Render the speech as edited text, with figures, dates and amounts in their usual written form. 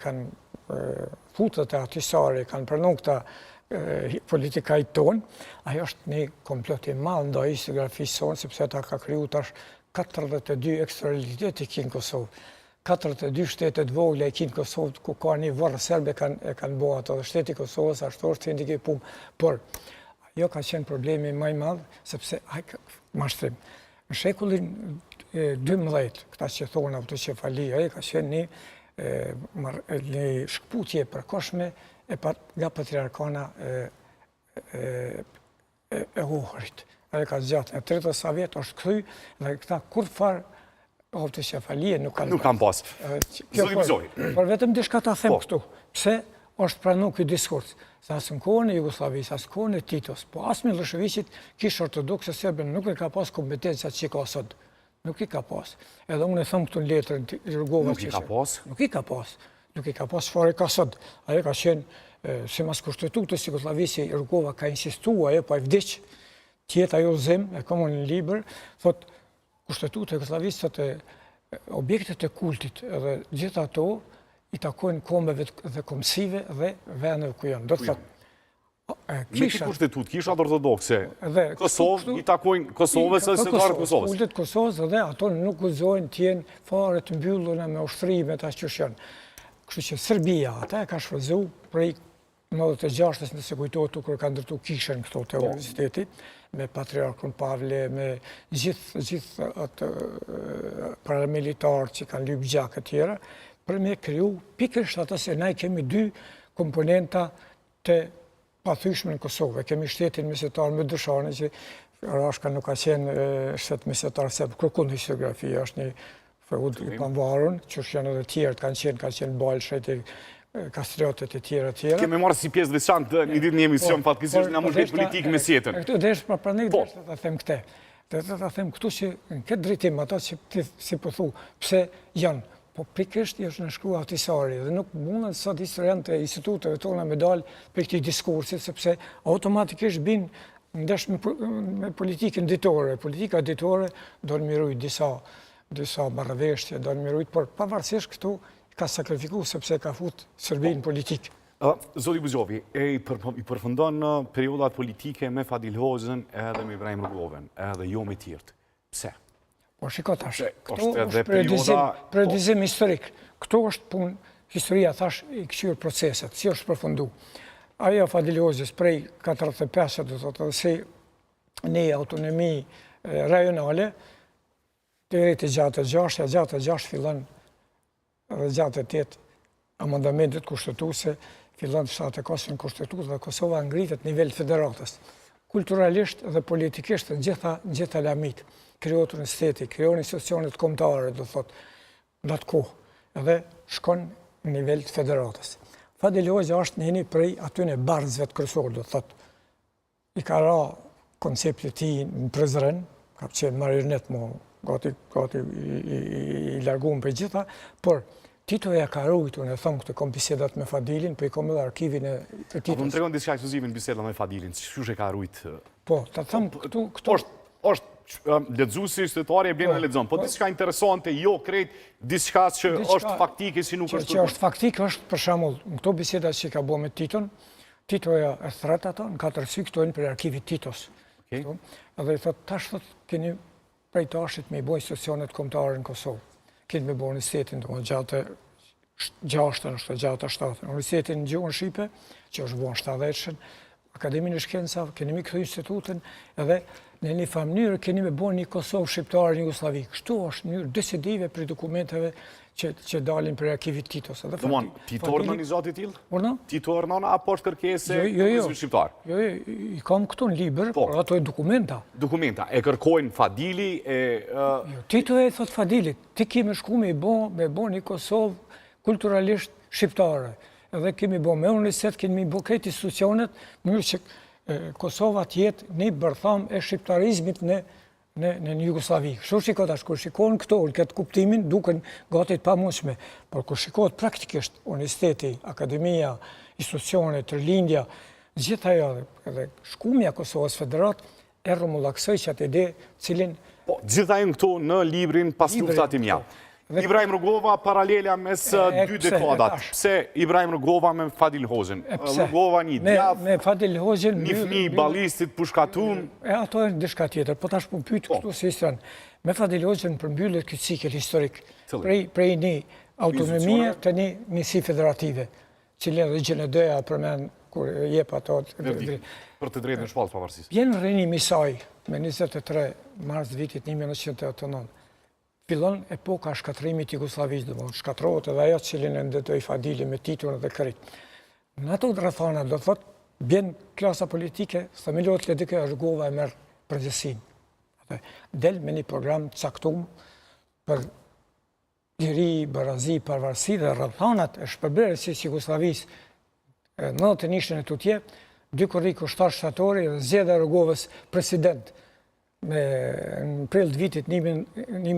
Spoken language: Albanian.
kanë futët e atisari, kanë pranu këta politikajt tonë, ajo është një komplot i madh ndaj historiografisë sonë, sepse ata ka kriju tash 42 ekstraliteti kinë Kosovë. 42 shtetet vogla e kinë Kosovë, ku ka një varë serbe e kanë bo ato, dhe shteti Kosovës ashtu është të indike por ajo ka qenë problemi maj madhë, sepse mashtrim. Në shekullin 12, këta që thonë autocefalia, ajo ka qenë një shkputje përkoshme nga patriarkana e Ohrit. Ajo ka zgjatë në 30 sa vjetë, është kry, dhe këta kur farë autocefalie nuk kanë pas. Por vetëm dishka ta them këtu. Pse është pranu këtë diskurs? Se asë në kohën e Jugoslavisë, asë në kohën e Titos, po asë Miloševićit kishë ortodoksë serbën nuk e ka pas kompetencat që i ka sot. Nuk i ka pas. Edhe unë e thëmë këtu në letrën të Rugova. Nuk i ka pas? Nuk i ka pas. Nuk i ka pas fare ka sot. Ajo ka qenë, si mas kushtetutës Jugoslavisë, Rugova ka insistua, ajo pa i vdiq, tjetë ajo zem, e komunin liber, thot, kushtetutë e Jugoslavisë, thot, objektet e kultit edhe gjitha ato, i takojnë kombeve dhe komësive dhe vendeve ku janë. Do të thot, me ki kushtetut, kishat ortodokse, Kosovë i takojnë Kosovës e setarët Kosovës. Kultet Kosovës dhe ato nuk gëzojnë tjenë fare të mbylluna me ushtrime të ashtë që janë. Kështu që Serbia, ata e ka shfrëzu prej 96-ës nëse kujtojtu kërë ka ndërtu kishën këto të universitetit, me Patriarkun Pavle, me gjithë atë paramilitarë që kanë lypë gjakë të tjera, për me kriju pikërisht atë se na kemi dy komponenta të pathyshme në Kosovë. Kemi shtetin mesetar me Dëshane, që Rashka nuk ka qenë shtet mesetar, se kërkun historiografia, është një feud i panvarun, që është janë edhe tjerët, kanë qenë balshet e kastriotet e tjera. Kemi marrë si pjesë veçantë një ditë një emision, fatkesisht nga mund politikë me sjetën. Këtu desh për një desh të them këte. Dhe të them këtu që në këtë drejtim, ato që si përthu, pse janë, po prikisht është në shkrua atisari, dhe nuk mundën sot historian të instituteve tona me dalë për këti diskursit, sepse automatikisht binë ndesh me politikën ditore. Politika ditore do në mirujt disa marrëveshtje, do në mirujt, por pavarësisht këtu ka sakrifiku sepse ka fut Serbi në politikë. Zoti Buzjovi, i përfundon në periodat politike me Fadil Hozën edhe me Ibrahim Rrugovën, edhe jo me tjertë. Pse? Po shiko tash, këto është predizim historik. Këto është punë, historia thash i këqyrë proceset, si është përfundu. Ajo Fadil Hozës prej 45, do të thotë se një autonomi rajonale, të rejtë gjatë e 6 fillon dhe gjatë e 8 amandamentet kushtetuse, fillon të 7 në kushtetues dhe Kosova ngritet nivel federatës. Kulturalisht dhe politikisht në gjitha lamit, krijohet universiteti, krijohen institucionet kombëtare, do thot, në atë kohë, edhe shkon në nivel të federatës. Fadil Hoxha është një prej atyne barzëve të kryesor, do thot, i ka ra koncepti ti në Prizren, ka qenë marionet mo, gati i larguar për gjitha, por Tito ja ka rujtu, në thëmë këtë kom bisedat me Fadilin, për i kom edhe arkivin e Titos. Po më tregon diçka ekskluzive në bisedat me Fadilin, që e ka rujtë? Po, të thëmë këtu... është ledzusi, shtetari e blenë në ledzon, po diçka interesante, jo krejt, diçka që është faktike, si nuk është... Që është faktike, është për shamull, në këto bisedat që ka bo me Titon, Tito ja e thret ato, në 4 sy këtojnë për arkivit Titos. Edhe i thot, tash thot, keni prej tashit me i bo institucionet kombëtare në Kosovë. Keni me bo universitetin, gjatë 7. Universitetin në gjuhën Shqipe, që është bo në 70-shën, Akademinë e Shkencave, keni me këtë institutin, edhe në një famnyrë keni me bo një Kosovë shqiptarë një Jugoslavi. Kështu është njërë decisive për dokumenteve që dalin për arkivit Titos. Dëmon, Tito organizati t'il? Urna? Tito ornona, apo është kërkese kërkesve shqiptarë? Jo, i kam këtu në liber, por ato e dokumenta. Dokumenta, e kërkojnë Fadili, Tito e thot Fadilit, ti kemi shku me bo një Kosovë kulturalisht shqiptare. Edhe kemi bo me universitet, kemi bo krejt institucionet, mënyrë që Kosova tjetë një bërtham e shqiptarizmit në Jugoslavi. Kështu shikot ashtë, kur shikon këto, këtë kuptimin, duken gatit pa mundshme, por kur shikot praktikisht universiteti, akademia, institucionet, tërlindja, gjitha jo, edhe shkumja Kosovës Federat, e rrumullaksoj që atë ide cilin... Po, gjitha e në këto në librin pas luftat i mja. Ibrahim Rugova paralela mes dy dekadat. Pse Ibrahim Rugova me Fadil Hozin? Rugova një djath, me Fadil Hozin, një fëmijë ballistit pushkatum. Ato e ndeshka tjetër, po tash po pyet këtu si historian. Me Fadil Hozin përmbyllet ky cikël historik prej një autonomie të një si federative, cilën Ligjin e doja përmend kur jep ato për të drejtën e shpallës pavarësisë. Vjen rënimi i saj me 23 mars vitit 1989. Fillon epoka shkatrimit Jugosllavisë, domethënë shkatrohet edhe ajo cilën e ndëtoi Fadili me titullin dhe kërrit. Në ato rrethana do thotë bjen klasa politike, themelohet që dikë Rugova e merr përgjegjësinë. Del me një program të caktuar për liri, barazi, pavarësi dhe rrethanat e shpërblyer si Jugosllavisë në të nishën e tutje, dy korrik ushtar shtatori dhe zgjedhja e Rugovës president në prill të vitit 1990.